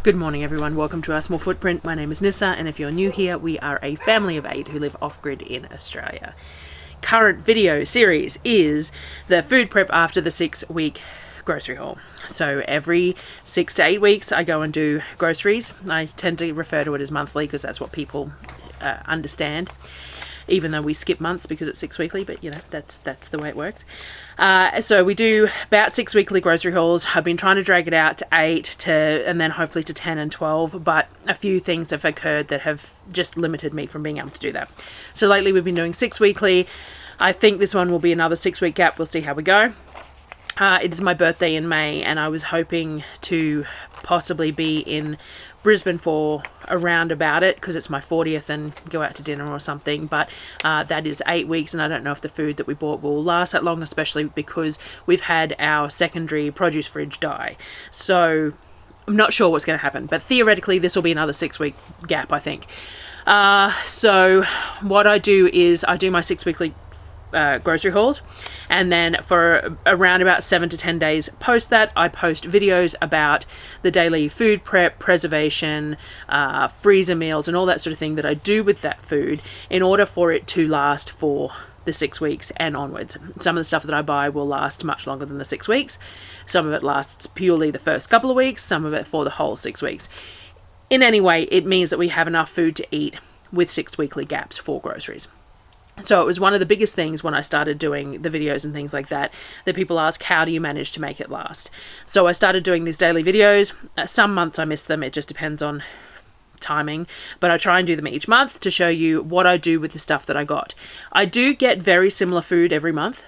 Good morning everyone, welcome to our small footprint. My name is Nyssa, and if you're new here, we are a family of 8 who live off-grid in Australia. Current video series is the food prep after the 6-week grocery haul. So every 6 to 8 weeks I go and do groceries. I tend to refer to it as monthly because that's what people understand, even though we skip months because it's 6 weekly, but you know, that's the way it works. So we do about 6 weekly grocery hauls. I've been trying to drag it out to 8 and then hopefully to 10 and 12, but a few things have occurred that have just limited me from being able to do that. So lately we've been doing 6 weekly. I think this one will be another 6-week gap. We'll see how we go. It is my birthday in May, and I was hoping to possibly be in Brisbane for around about it because it's my 40th and go out to dinner or something, but that is 8 weeks, and I don't know if the food that we bought will last that long, especially because we've had our secondary produce fridge die. So I'm not sure what's going to happen, but theoretically this will be another 6-week gap, I think. So what I do is I do my 6 weekly grocery hauls, and then for around about 7 to 10 days post that, I post videos about the daily food prep, preservation, freezer meals, and all that sort of thing that I do with that food in order for it to last for the 6 weeks and onwards. Some of the stuff that I buy will last much longer than the 6 weeks. Some of it lasts purely the first couple of weeks, some of it for the whole 6 weeks. In any way, it means that we have enough food to eat with 6 weekly gaps for groceries. So it was one of the biggest things when I started doing the videos and things like that people ask, how do you manage to make it last? So I started doing these daily videos. Some months I miss them, it just depends on timing, but I try and do them each month to show you what I do with the stuff that I got. I do get very similar food every month.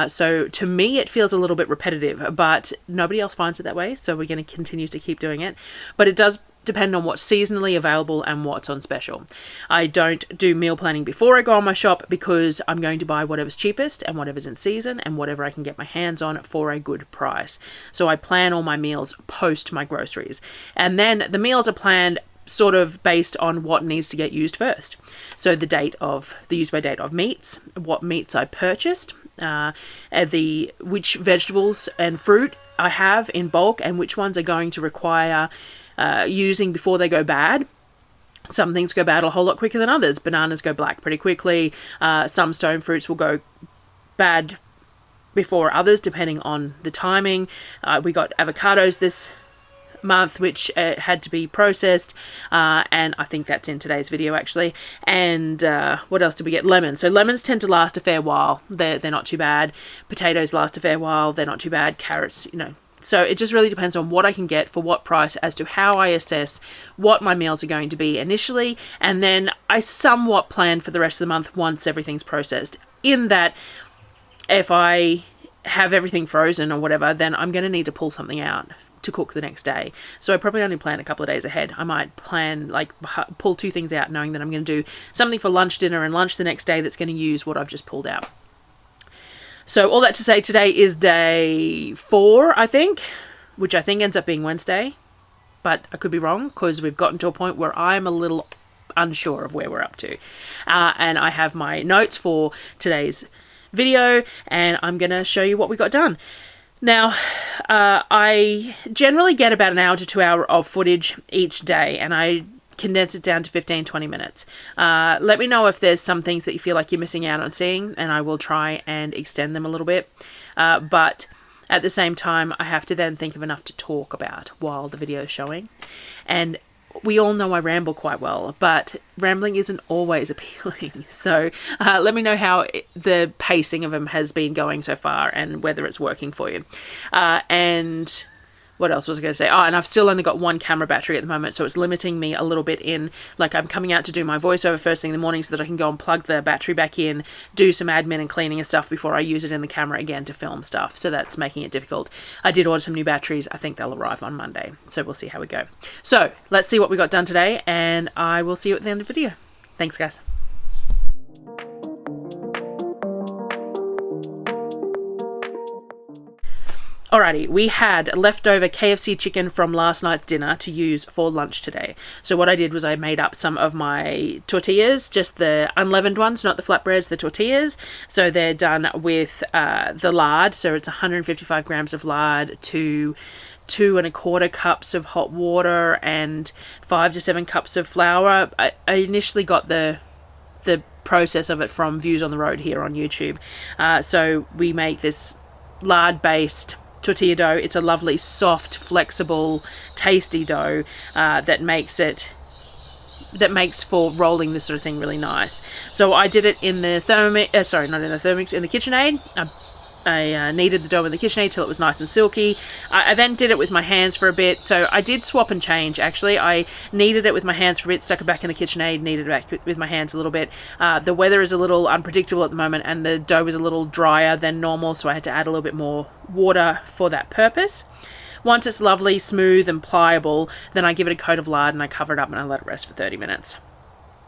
So to me it feels a little bit repetitive, but nobody else finds it that way, so we're going to continue to keep doing it. But it does depend on what's seasonally available and what's on special. I don't do meal planning before I go on my shop because I'm going to buy whatever's cheapest and whatever's in season and whatever I can get my hands on for a good price. So I plan all my meals post my groceries, and then the meals are planned sort of based on what needs to get used first. So the use by date of meats, what meats I purchased, which vegetables and fruit I have in bulk, and which ones are going to require using before they go bad. Some things go bad a whole lot quicker than others. Bananas go black pretty quickly. Some stone fruits will go bad before others depending on the timing. We got avocados this month which had to be processed, and I think that's in today's video actually. And what else did we get? Lemons. So lemons tend to last a fair while. They're not too bad. Potatoes last a fair while. They're not too bad. Carrots, you know. So it just really depends on what I can get for what price as to how I assess what my meals are going to be initially, and then I somewhat plan for the rest of the month once everything's processed. In that, if I have everything frozen or whatever, then I'm going to need to pull something out to cook the next day. So I probably only plan a couple of days ahead. I might plan, pull 2 things out knowing that I'm going to do something for lunch, dinner, and lunch the next day that's going to use what I've just pulled out. So all that to say, today is day 4, I think, which I think ends up being Wednesday, but I could be wrong because we've gotten to a point where I'm a little unsure of where we're up to. And I have my notes for today's video, and I'm going to show you what we got done. Now, I generally get about an hour to 2 hours of footage each day, and I condense it down to 15-20 minutes. Let me know if there's some things that you feel like you're missing out on seeing, and I will try and extend them a little bit. But at the same time, I have to then think of enough to talk about while the video is showing. And we all know I ramble quite well, but rambling isn't always appealing. So let me know how the pacing of them has been going so far and whether it's working for you. And what else was I going to say? Oh, and I've still only got 1 camera battery at the moment, so it's limiting me a little bit in, like, I'm coming out to do my voiceover first thing in the morning so that I can go and plug the battery back in, do some admin and cleaning and stuff before I use it in the camera again to film stuff. So that's making it difficult. I did order some new batteries. I think they'll arrive on Monday. So we'll see how we go. So let's see what we got done today, and I will see you at the end of the video. Thanks, guys. Alrighty, we had leftover KFC chicken from last night's dinner to use for lunch today. So what I did was I made up some of my tortillas, just the unleavened ones, not the flatbreads, the tortillas. So they're done with the lard. So it's 155 grams of lard to 2¼ cups of hot water and 5 to 7 cups of flour. I initially got the process of it from Views on the Road here on YouTube. So we make this lard-based tortilla dough. It's a lovely, soft, flexible, tasty dough that makes for rolling this sort of thing really nice. So I did it in the Thermomix, sorry, not in the Thermomix, in the KitchenAid. I kneaded the dough in the KitchenAid till it was nice and silky. I then did it with my hands for a bit. So I did swap and change, actually. I kneaded it with my hands for a bit, stuck it back in the KitchenAid, kneaded it back with my hands a little bit. The weather is a little unpredictable at the moment, and the dough is a little drier than normal, so I had to add a little bit more water for that purpose. Once it's lovely, smooth and pliable, then I give it a coat of lard and I cover it up and I let it rest for 30 minutes.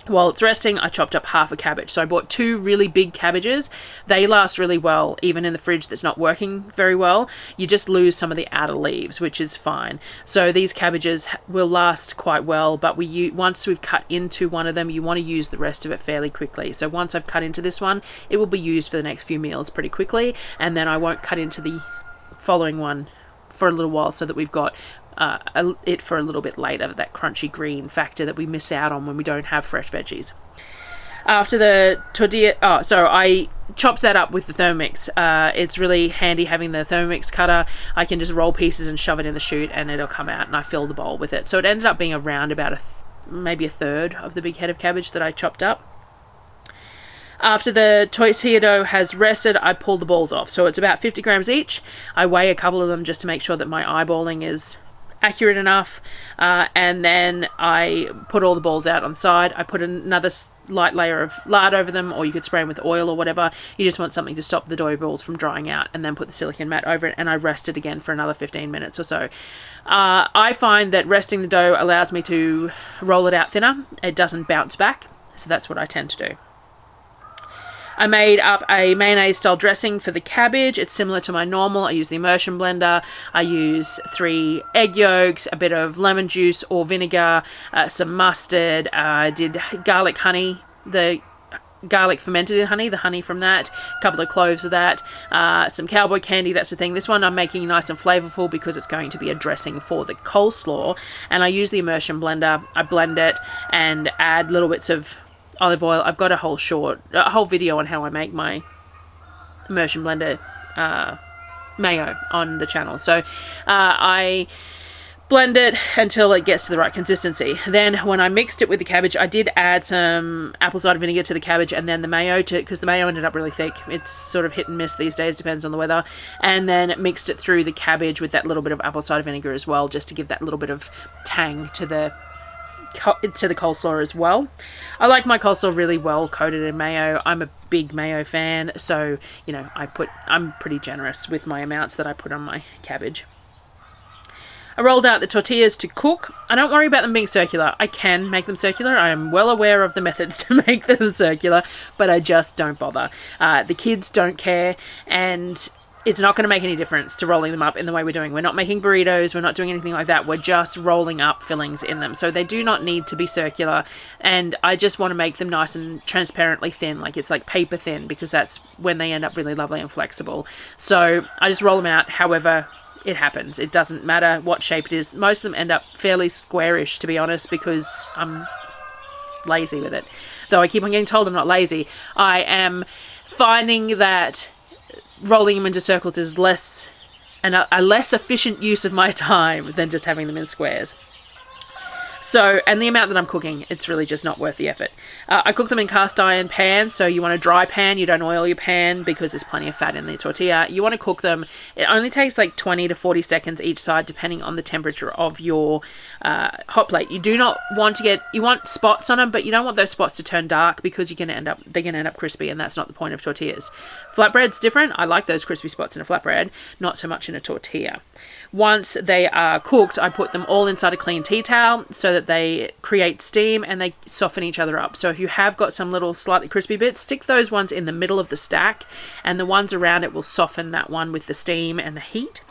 While it's resting, I chopped up half a cabbage. So I bought 2 really big cabbages. They last really well, even in the fridge that's not working very well. You just lose some of the outer leaves, which is fine. So these cabbages will last quite well, but once we've cut into one of them, you want to use the rest of it fairly quickly. So once I've cut into this one, it will be used for the next few meals pretty quickly, and then I won't cut into the following one for a little while, so that we've got it for a little bit later, that crunchy green factor that we miss out on when we don't have fresh veggies. After the tortilla, so I chopped that up with the Thermomix. It's really handy having the Thermomix cutter. I can just roll pieces and shove it in the chute and it'll come out, and I fill the bowl with it. So it ended up being around about maybe a third of the big head of cabbage that I chopped up. After the tortilla dough has rested, I pull the balls off. So it's about 50 grams each. I weigh a couple of them just to make sure that my eyeballing is accurate enough, and then I put all the balls out on the side. I put another light layer of lard over them, or you could spray them with oil or whatever. You just want something to stop the dough balls from drying out, and then put the silicone mat over it, and I rest it again for another 15 minutes or so. I find that resting the dough allows me to roll it out thinner. It doesn't bounce back, so that's what I tend to do. I made up a mayonnaise style dressing for the cabbage. It's similar to my normal. I use the immersion blender. I use 3 egg yolks, a bit of lemon juice or vinegar, some mustard. I did garlic honey, the garlic fermented in honey, the honey from that, a couple of cloves of that, some cowboy candy, that's the thing. This one I'm making nice and flavorful because it's going to be a dressing for the coleslaw, and I use the immersion blender. I blend it and add little bits of olive oil. I've got a whole video on how I make my immersion blender mayo on the channel. So I blend it until it gets to the right consistency. Then when I mixed it with the cabbage, I did add some apple cider vinegar to the cabbage and then the mayo, because the mayo ended up really thick. It's sort of hit and miss these days, depends on the weather. And then mixed it through the cabbage with that little bit of apple cider vinegar as well, just to give that little bit of tang to the coleslaw as well. I like my coleslaw really well coated in mayo. I'm a big mayo fan, so you know, I'm pretty generous with my amounts that I put on my cabbage. I rolled out the tortillas to cook. I don't worry about them being circular. I can make them circular. I am well aware of the methods to make them circular, but I just don't bother. The kids don't care, and it's not going to make any difference to rolling them up in the way we're doing. We're not making burritos. We're not doing anything like that. We're just rolling up fillings in them. So they do not need to be circular. And I just want to make them nice and transparently thin, like it's like paper thin, because that's when they end up really lovely and flexible. So I just roll them out however it happens. It doesn't matter what shape it is. Most of them end up fairly squarish, to be honest, because I'm lazy with it. Though I keep on getting told I'm not lazy. I am finding that rolling them into circles is a less efficient use of my time than just having them in squares. So, and the amount that I'm cooking, it's really just not worth the effort. I cook them in cast iron pans, so you want a dry pan. You don't oil your pan because there's plenty of fat in the tortilla. You want to cook them. It only takes like 20 to 40 seconds each side, depending on the temperature of your hot plate. You do not want you want spots on them, but you don't want those spots to turn dark because they're going to end up crispy, and that's not the point of tortillas. Flatbread's different. I like those crispy spots in a flatbread, not so much in a tortilla. Once they are cooked, I put them all inside a clean tea towel so that they create steam and they soften each other up. So if you have got some little slightly crispy bits, stick those ones in the middle of the stack, and the ones around it will soften that one with the steam and the heat,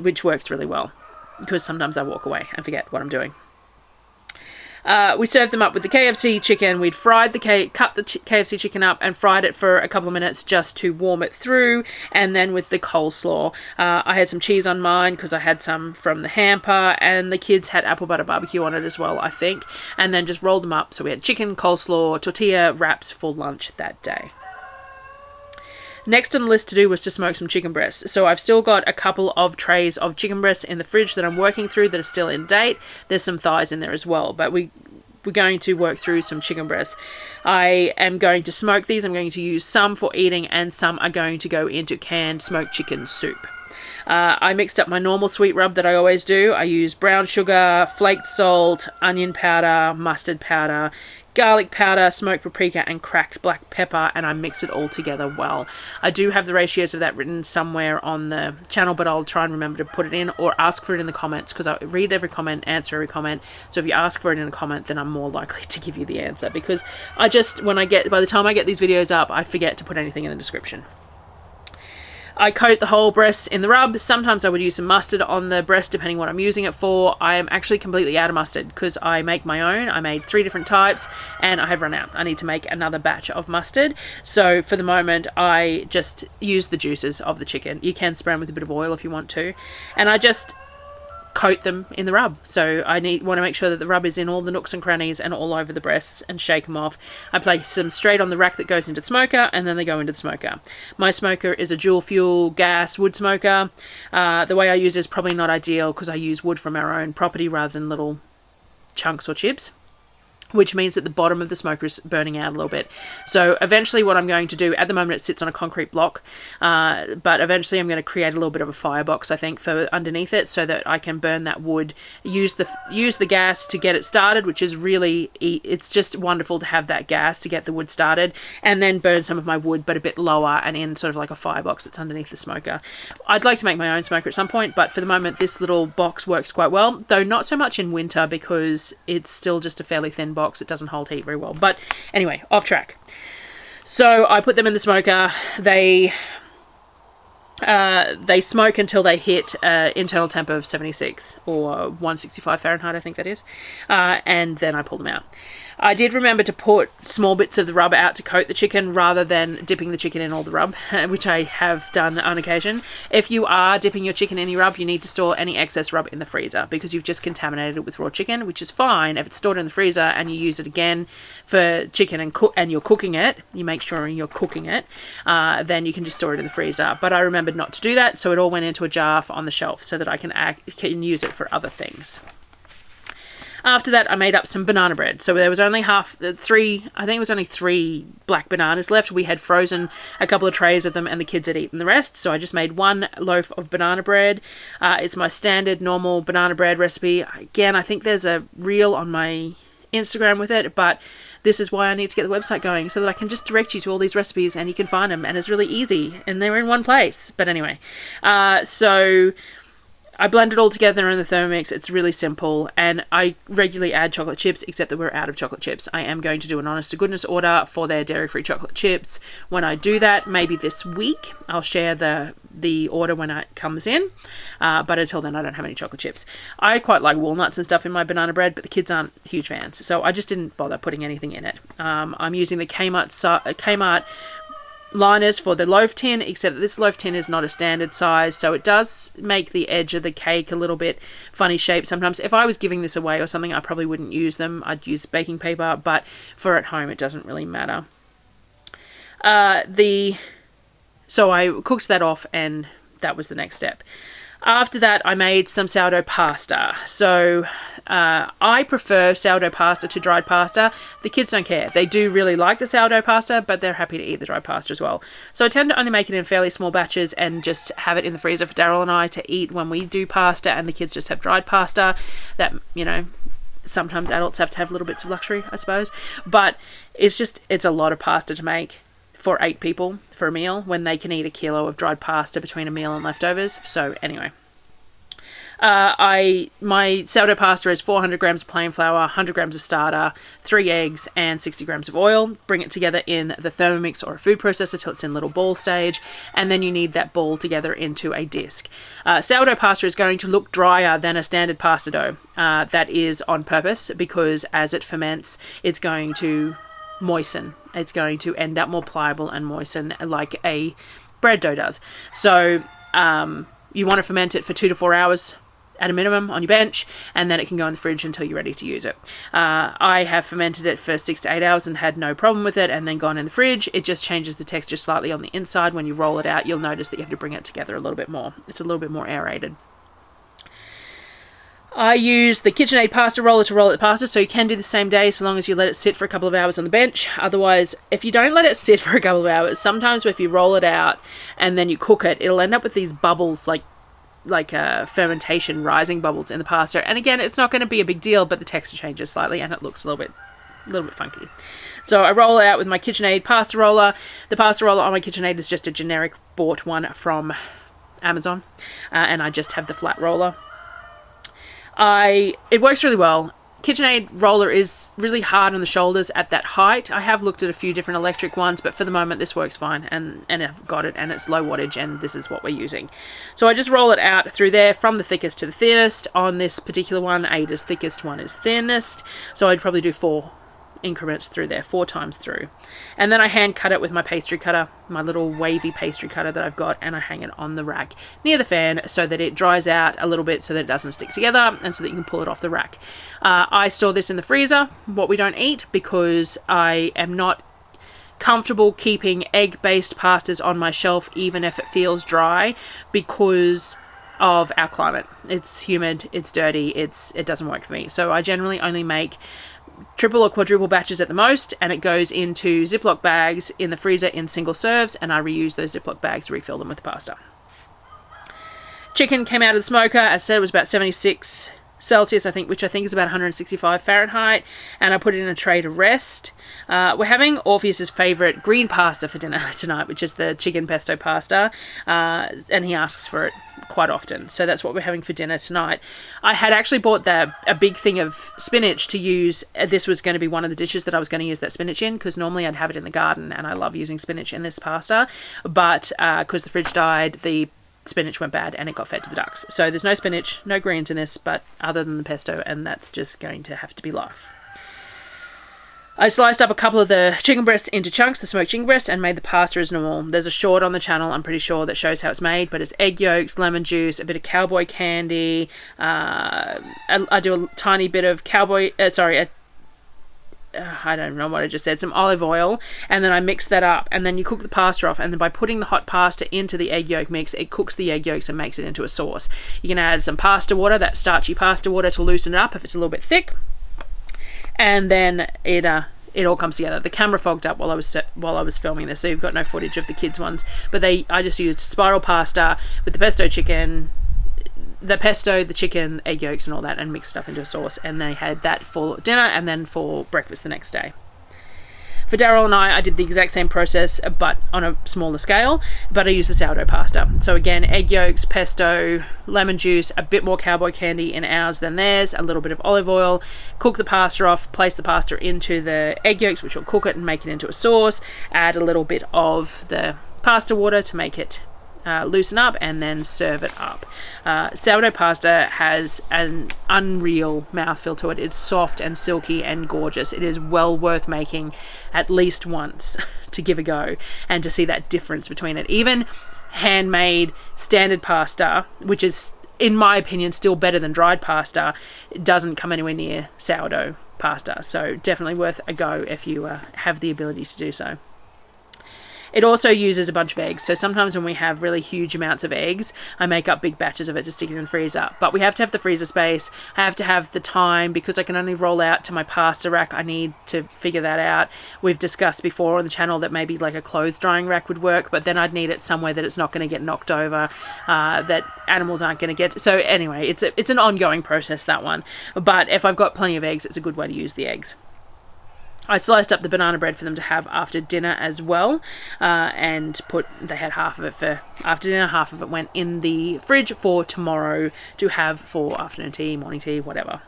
which works really well, because sometimes I walk away and forget what I'm doing. We served them up with the KFC chicken. We'd fried cut the KFC chicken up and fried it for a couple of minutes just to warm it through, and then with the coleslaw. I had some cheese on mine because I had some from the hamper, and the kids had apple butter barbecue on it as well, I think, and then just rolled them up. So we had chicken, coleslaw, tortilla wraps for lunch that day. Next on the list to do was to smoke some chicken breasts. So I've still got a couple of trays of chicken breasts in the fridge that I'm working through that are still in date. There's some thighs in there as well, but we're going to work through some chicken breasts. I am going to smoke these. I'm going to use some for eating, and some are going to go into canned smoked chicken soup. I mixed up my normal sweet rub that I always do. I use brown sugar, flaked salt, onion powder, mustard powder, garlic powder, smoked paprika, and cracked black pepper, and I mix it all together well. I do have the ratios of that written somewhere on the channel, but I'll try and remember to put it in, or ask for it in the comments, because I read every comment, answer every comment. So if you ask for it in a comment, then I'm more likely to give you the answer, because by the time I get these videos up, I forget to put anything in the description. I coat the whole breast in the rub. Sometimes I would use some mustard on the breast depending what I'm using it for. I am actually completely out of mustard because I make my own. I made 3 different types and I have run out. I need to make another batch of mustard. So for the moment I just use the juices of the chicken. You can spray them with a bit of oil if you want to. And I just coat them in the rub. So I want to make sure that the rub is in all the nooks and crannies and all over the breasts, and shake them off. I place them straight on the rack that goes into the smoker, and then they go into the smoker. My smoker is a dual fuel gas wood smoker. The way I use it is probably not ideal because I use wood from our own property rather than little chunks or chips, which means that the bottom of the smoker is burning out a little bit. So eventually what I'm going to do, at the moment it sits on a concrete block, but eventually I'm going to create a little bit of a firebox, I think, for underneath it, so that I can burn that wood, use the gas to get it started, which is really, it's just wonderful to have that gas to get the wood started, and then burn some of my wood, but a bit lower and in sort of like a firebox that's underneath the smoker. I'd like to make my own smoker at some point, but for the moment this little box works quite well, though not so much in winter because it's still just a fairly thin box. It doesn't hold heat very well. But anyway, off track. So I put them in the smoker. They smoke until they hit internal temp of 76 or 165 Fahrenheit, I think that is. And then I pull them out. I did remember to put small bits of the rub out to coat the chicken rather than dipping the chicken in all the rub, which I have done on occasion. If you are dipping your chicken in your rub, you need to store any excess rub in the freezer because you've just contaminated it with raw chicken, which is fine. If it's stored in the freezer and you use it again for chicken and you're cooking it, you make sure you're cooking it, then you can just store it in the freezer. But I remembered not to do that, so it all went into a jar on the shelf so that I can use it for other things. After that, I made up some banana bread. So there was only three black bananas left. We had frozen a couple of trays of them and the kids had eaten the rest. So I just made 1 loaf of banana bread. It's my standard normal banana bread recipe. Again, I think there's a reel on my Instagram with it, but this is why I need to get the website going so that I can just direct you to all these recipes and you can find them, and it's really easy and they're in one place. But anyway, so I blend it all together in the Thermomix. It's really simple, and I regularly add chocolate chips, except that we're out of chocolate chips. I am going to do an honest to goodness order for their dairy-free chocolate chips. When I do that, maybe this week, I'll share the order when it comes in, but until then I don't have any chocolate chips. I quite like walnuts and stuff in my banana bread, but the kids aren't huge fans, so I just didn't bother putting anything in it. I'm using the Kmart liners for the loaf tin, except that this loaf tin is not a standard size, so it does make the edge of the cake a little bit funny shape sometimes. If I was giving this away or something, I probably wouldn't use them. I'd use baking paper, but for at home it doesn't really matter. So I cooked that off, and that was the next step. After that, I made some sourdough pasta. So I prefer sourdough pasta to dried pasta. The kids don't care. They do really like the sourdough pasta, but they're happy to eat the dried pasta as well. So I tend to only make it in fairly small batches and just have it in the freezer for Darryl and I to eat when we do pasta, and the kids just have dried pasta. That, sometimes adults have to have little bits of luxury, I suppose. But it's a lot of pasta to make for 8 people for a meal when they can eat a kilo of dried pasta between a meal and leftovers. So anyway, My sourdough pasta is 400 grams of plain flour, 100 grams of starter, 3 eggs, and 60 grams of oil. Bring it together in the Thermomix or a food processor till it's in little ball stage, and then you knead that ball together into a disc. Sourdough pasta is going to look drier than a standard pasta dough. That is on purpose, because as it ferments, it's going to moisten. It's going to end up more pliable and moisten like a bread dough does. So you want to ferment it for 2 to 4 hours at a minimum on your bench, and then it can go in the fridge until you're ready to use it. I have fermented it for 6 to 8 hours and had no problem with it, and then gone in the fridge. It just changes the texture slightly on the inside. When you roll it out, you'll notice that you have to bring it together a little bit more. It's a little bit more aerated. I use the KitchenAid pasta roller to roll the pasta, so you can do the same day so long as you let it sit for a couple of hours on the bench. Otherwise, if you don't let it sit for a couple of hours, sometimes if you roll it out and then you cook it, it'll end up with these bubbles like fermentation rising bubbles in the pasta. And again, it's not going to be a big deal, but the texture changes slightly and it looks a little bit funky. So I roll it out with my KitchenAid pasta roller. The pasta roller on my KitchenAid is just a generic bought one from Amazon, and I just have the flat roller. It works really well. KitchenAid roller is really hard on the shoulders at that height. I have looked at a few different electric ones, but for the moment this works fine, and I've got it, and it's low wattage, and this is what we're using. So I just roll it out through there from the thickest to the thinnest. On this particular one, 8 is thickest, 1 is thinnest. So I'd probably do 4 increments through there, 4 times through. And then I hand cut it with my pastry cutter, my little wavy pastry cutter that I've got, and I hang it on the rack near the fan so that it dries out a little bit so that it doesn't stick together, and so that you can pull it off the rack. I store this in the freezer, what we don't eat, because I am not comfortable keeping egg-based pastas on my shelf even if it feels dry, because of our climate. It's humid, it's dirty, it doesn't work for me. So I generally only make triple or quadruple batches at the most, and it goes into Ziploc bags in the freezer in single serves, and I reuse those Ziploc bags to refill them with the pasta. Chicken came out of the smoker. As I said, it was about 76 Celsius, I think, which I think is about 165 Fahrenheit, and I put it in a tray to rest. We're having Orpheus's favourite green pasta for dinner tonight, which is the chicken pesto pasta, and he asks for it quite often, so that's what we're having for dinner tonight. I had actually bought a big thing of spinach to use. This was going to be one of the dishes that I was going to use that spinach in, because normally I'd have it in the garden, and I love using spinach in this pasta, but because the fridge died, the spinach went bad and it got fed to the ducks. So there's no spinach, no greens in this, but other than the pesto, and that's just going to have to be life. I sliced up a couple of the chicken breasts into chunks, the smoked chicken breast, and made the pasta as normal. There's a short on the channel, I'm pretty sure, that shows how it's made, but it's egg yolks, lemon juice, a bit of cowboy candy. I do a tiny bit of I don't know what I just said, some olive oil, and then I mix that up, and then you cook the pasta off, and then by putting the hot pasta into the egg yolk mix, it cooks the egg yolks and makes it into a sauce. You can add some pasta water, that starchy pasta water, to loosen it up if it's a little bit thick, and then it all comes together. The camera fogged up while I was filming this, so you've got no footage of the kids' ones, but I just used spiral pasta with the pesto chicken, the chicken, egg yolks and all that, and mixed it up into a sauce, and they had that for dinner and then for breakfast the next day. For Darryl and I did the exact same process, but on a smaller scale, but I used the sourdough pasta. So again, egg yolks, pesto, lemon juice, a bit more cowboy candy in ours than theirs, a little bit of olive oil, cook the pasta off, place the pasta into the egg yolks, which will cook it and make it into a sauce, add a little bit of the pasta water to make it loosen up, and then serve it up. Sourdough pasta has an unreal mouthfeel to it. It's soft and silky and gorgeous. It is well worth making at least once to give a go and to see that difference between it. Even handmade standard pasta, which is, in my opinion, still better than dried pasta, it doesn't come anywhere near sourdough pasta. So definitely worth a go if you have the ability to do so. It also uses a bunch of eggs, so sometimes when we have really huge amounts of eggs, I make up big batches of it to stick it in the freezer. But we have to have the freezer space, I have to have the time, because I can only roll out to my pasta rack. I need to figure that out. We've discussed before on the channel that maybe like a clothes drying rack would work, but then I'd need it somewhere that it's not going to get knocked over, that animals aren't going to get. So anyway, it's an ongoing process, that one. But if I've got plenty of eggs, it's a good way to use the eggs. I sliced up the banana bread for them to have after dinner as well, and they had half of it for after dinner, half of it went in the fridge for tomorrow to have for afternoon tea, morning tea, whatever.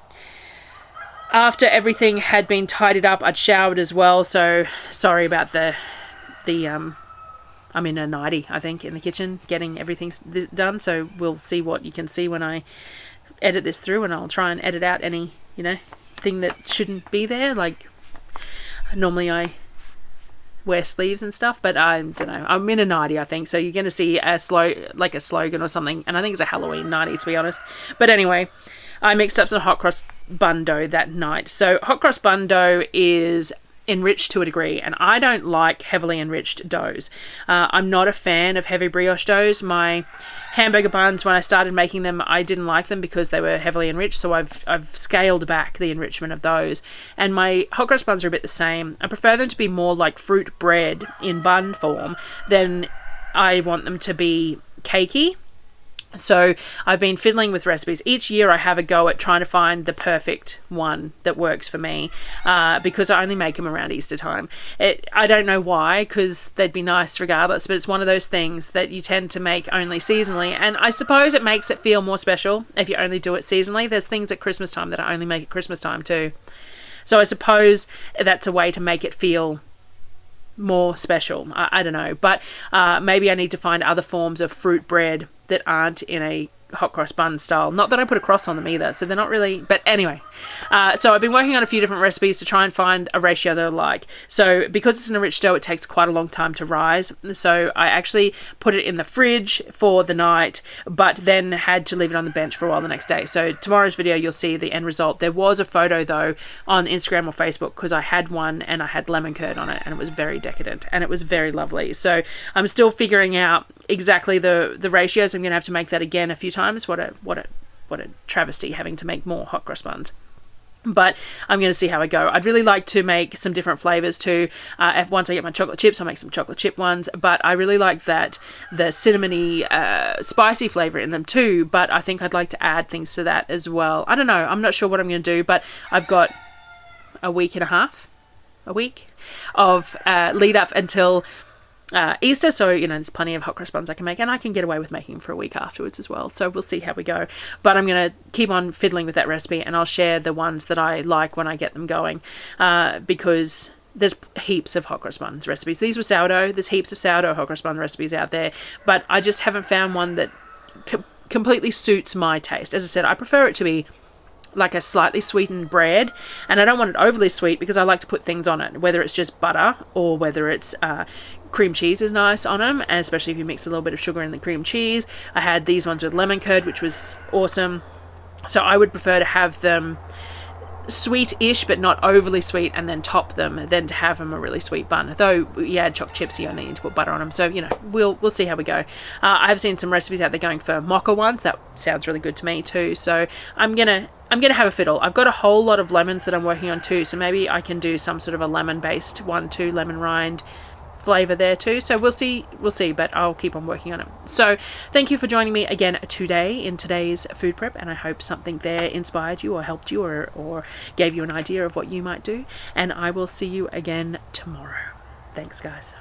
After everything had been tidied up, I'd showered as well, so sorry about the I'm in a nightie, I think, in the kitchen getting everything done, so we'll see what you can see when I edit this through, and I'll try and edit out any, thing that shouldn't be there. Like, normally I wear sleeves and stuff, but I don't know, I'm in a nightie, I think, so you're going to see a slogan or something, and I think it's a Halloween nightie, to be honest. But anyway, I mixed up some hot cross bun dough that night. So hot cross bun dough is enriched to a degree, and I don't like heavily enriched doughs. I'm not a fan of heavy brioche doughs. My hamburger buns, when I started making them, I didn't like them because they were heavily enriched, so I've scaled back the enrichment of those. And my hot cross buns are a bit the same. I prefer them to be more like fruit bread in bun form than I want them to be cakey. So I've been fiddling with recipes. Each year I have a go at trying to find the perfect one that works for me, because I only make them around Easter time. I don't know why, because they'd be nice regardless, but it's one of those things that you tend to make only seasonally, and I suppose it makes it feel more special if you only do it seasonally. There's things at Christmas time that I only make at Christmas time too. So I suppose that's a way to make it feel more special. I don't know, but maybe I need to find other forms of fruit bread that aren't in a hot cross bun style. Not that I put a cross on them either, so they're not really, but anyway. So I've been working on a few different recipes to try and find a ratio that I like. So because it's an enriched dough, it takes quite a long time to rise. So I actually put it in the fridge for the night, but then had to leave it on the bench for a while the next day. So tomorrow's video, you'll see the end result. There was a photo though on Instagram or Facebook, because I had one and I had lemon curd on it, and it was very decadent and it was very lovely. So I'm still figuring out exactly the ratios. I'm going to have to make that again a few times. What a travesty having to make more hot cross buns. But I'm going to see how I go. I'd really like to make some different flavors too. Once I get my chocolate chips, I'll make some chocolate chip ones. But I really like the cinnamony, spicy flavor in them too. But I think I'd like to add things to that as well. I don't know. I'm not sure what I'm going to do. But I've got a week of lead up until Easter, so there's plenty of hot cross buns I can make, and I can get away with making them for a week afterwards as well, so we'll see how we go. But I'm going to keep on fiddling with that recipe, and I'll share the ones that I like when I get them going, because there's heaps of hot cross buns recipes. These were sourdough. There's heaps of sourdough hot cross bun recipes out there, but I just haven't found one that completely suits my taste. As I said, I prefer it to be like a slightly sweetened bread, and I don't want it overly sweet because I like to put things on it, whether it's just butter or whether it's cream cheese is nice on them, and especially if you mix a little bit of sugar in the cream cheese. I had these ones with lemon curd, which was awesome. So I would prefer to have them sweet-ish but not overly sweet, and then top them, than to have them a really sweet bun. Though you add chocolate chips, you only need to put butter on them, so we'll see how we go. I have seen some recipes out there going for mocha ones. That sounds really good to me too, so I'm gonna have a fiddle. I've got a whole lot of lemons that I'm working on too, so maybe I can do some sort of a lemon based one too, lemon rind flavor there too. So we'll see, but I'll keep on working on it. So thank you for joining me again today in today's food prep, and I hope something there inspired you or helped you or gave you an idea of what you might do, and I will see you again tomorrow. Thanks guys.